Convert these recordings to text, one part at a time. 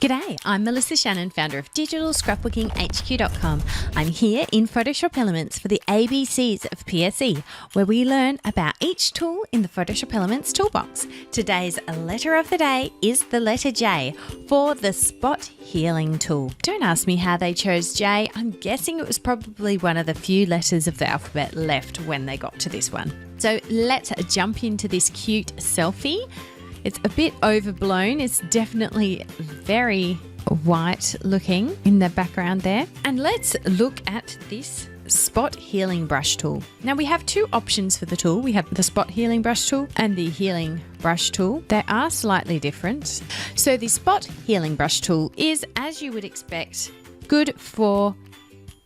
G'day, I'm Melissa Shannon, founder of digitalscrapbookinghq.com. I'm here in Photoshop Elements for the ABCs of PSE, where we learn about each tool in the Photoshop Elements toolbox. Today's letter of the day is the letter J for the Spot Healing tool. Don't ask me how they chose J. I'm guessing it was probably one of the few letters of the alphabet left when they got to this one. So let's jump into this cute selfie. It's a bit overblown. It's definitely very white looking in the background there. And let's look at this Spot Healing Brush tool. Now we have two options for the tool. We have the Spot Healing Brush tool and the Healing Brush tool. They are slightly different. So the Spot Healing Brush tool is, as you would expect, good for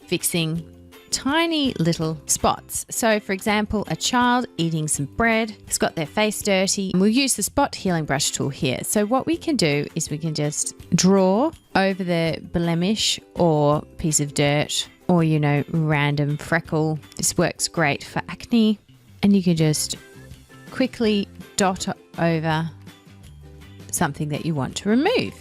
fixing tiny little spots. So for example, a child eating some bread has got their face dirty. We'll use the Spot Healing Brush tool here. So what we can do is we can just draw over the blemish or piece of dirt or, random freckle. This works great for acne. And you can just quickly dot over something that you want to remove.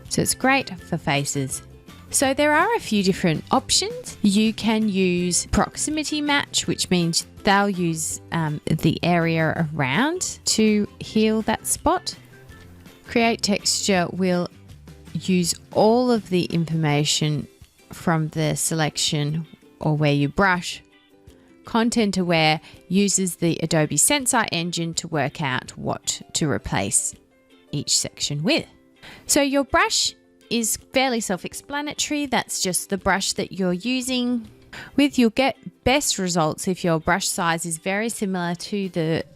So it's great for faces. So there are a few different options. You can use proximity match, which means they'll use the area around to heal that spot. Create texture will use all of the information from the selection or where you brush. Content Aware uses the Adobe Sensei engine to work out what to replace each section with. So your brush is fairly self-explanatory. That's just the brush that you're using with. You'll get best results if your brush size is very similar to the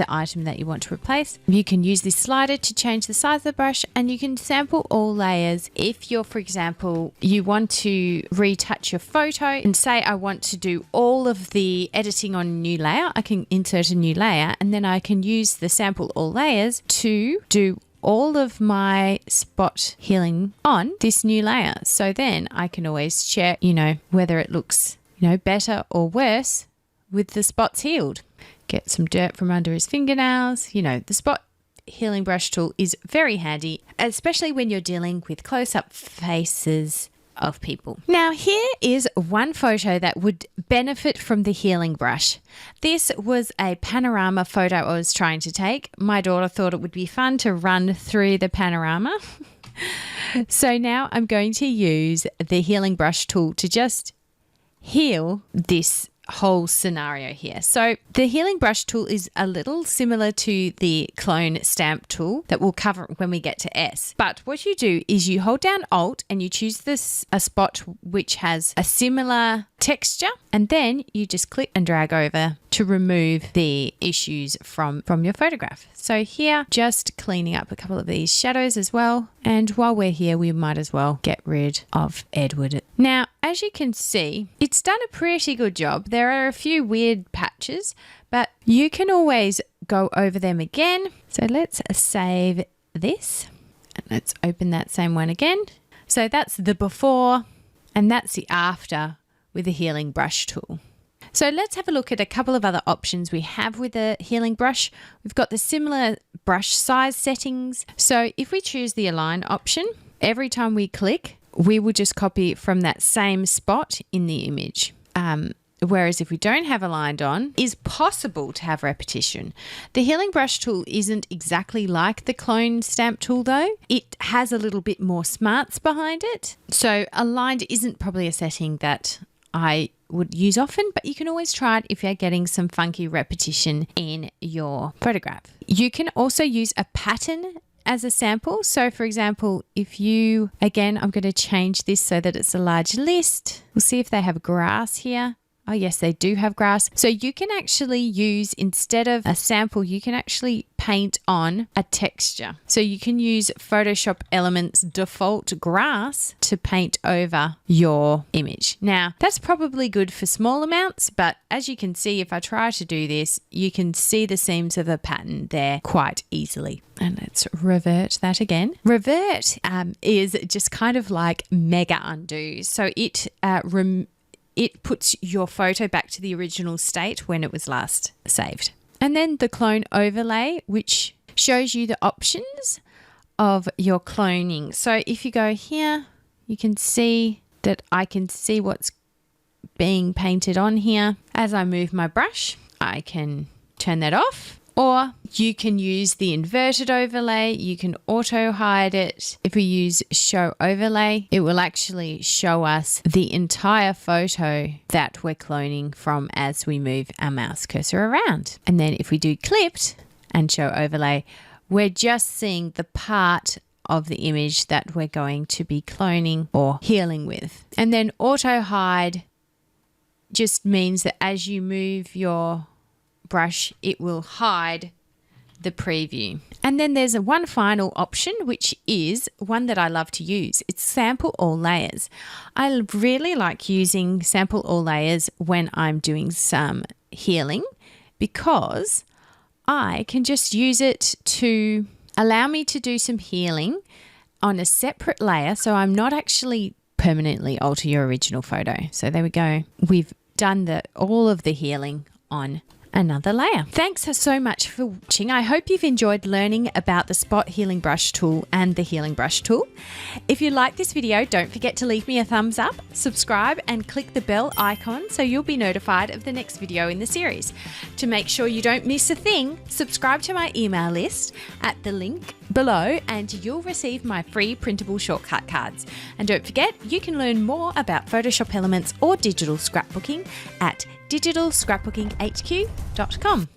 item that you want to replace. You can use this slider to change the size of the brush, and you can sample all layers. If you're, for example, you want to retouch your photo and say I want to do all of the editing on a new layer, I can insert a new layer and then I can use the sample all layers to do all of my spot healing on this new layer. So then I can always check, whether it looks, better or worse with the spots healed. Get some dirt from under his fingernails. The Spot Healing Brush tool is very handy, especially when you're dealing with close-up faces of people. Now here is one photo that would benefit from the healing brush. This was a panorama photo I was trying to take. My daughter thought it would be fun to run through the panorama. So now I'm going to use the healing brush tool to just heal this whole scenario here. So the healing brush tool is a little similar to the clone stamp tool that we'll cover when we get to S. But what you do is you hold down Alt and you choose a spot which has a similar texture, and then you just click and drag over to remove the issues from your photograph. So here, just cleaning up a couple of these shadows as well. And while we're here, we might as well get rid of Edward. Now, as you can see, it's done a pretty good job. There are a few weird patches, but you can always go over them again. So let's save this and let's open that same one again. So that's the before and that's the after with the healing brush tool. So let's have a look at a couple of other options we have with the healing brush. We've got the similar brush size settings. So if we choose the align option, every time we click, we will just copy from that same spot in the image. Whereas if we don't have aligned on, it's possible to have repetition. The healing brush tool isn't exactly like the clone stamp tool though. It has a little bit more smarts behind it. So aligned isn't probably a setting that I would use often, but you can always try it if you're getting some funky repetition in your photograph. You can also use a pattern as a sample. So for example, if you, again, I'm going to change this so that it's a large list. We'll see if they have grass here. Oh yes, they do have grass. So you can actually use, instead of a sample, you can actually paint on a texture. So you can use Photoshop Elements default grass to paint over your image. Now that's probably good for small amounts, but as you can see, if I try to do this, you can see the seams of the pattern there quite easily. And let's revert that again. Revert is just kind of like Mega Undo. So it puts your photo back to the original state when it was last saved. And then the clone overlay, which shows you the options of your cloning. So if you go here, you can see that I can see what's being painted on here. As I move my brush, I can turn that off, or you can use the inverted overlay. You can auto hide it. If we use show overlay, it will actually show us the entire photo that we're cloning from as we move our mouse cursor around. And then if we do clipped and show overlay, we're just seeing the part of the image that we're going to be cloning or healing with. And then auto hide just means that as you move your brush, it will hide the preview. And then there's one final option, which is one that I love to use. It's sample all layers. I really like using sample all layers when I'm doing some healing, because I can just use it to allow me to do some healing on a separate layer, so I'm not actually permanently alter your original photo. So there we go. We've done all of the healing on another layer. Thanks so much for watching. I hope you've enjoyed learning about the Spot Healing Brush tool and the Healing Brush tool. If you like this video, don't forget to leave me a thumbs up, subscribe, and click the bell icon so you'll be notified of the next video in the series. To make sure you don't miss a thing, subscribe to my email list at the link below and you'll receive my free printable shortcut cards. And don't forget, you can learn more about Photoshop Elements or digital scrapbooking at digitalscrapbookinghq.com.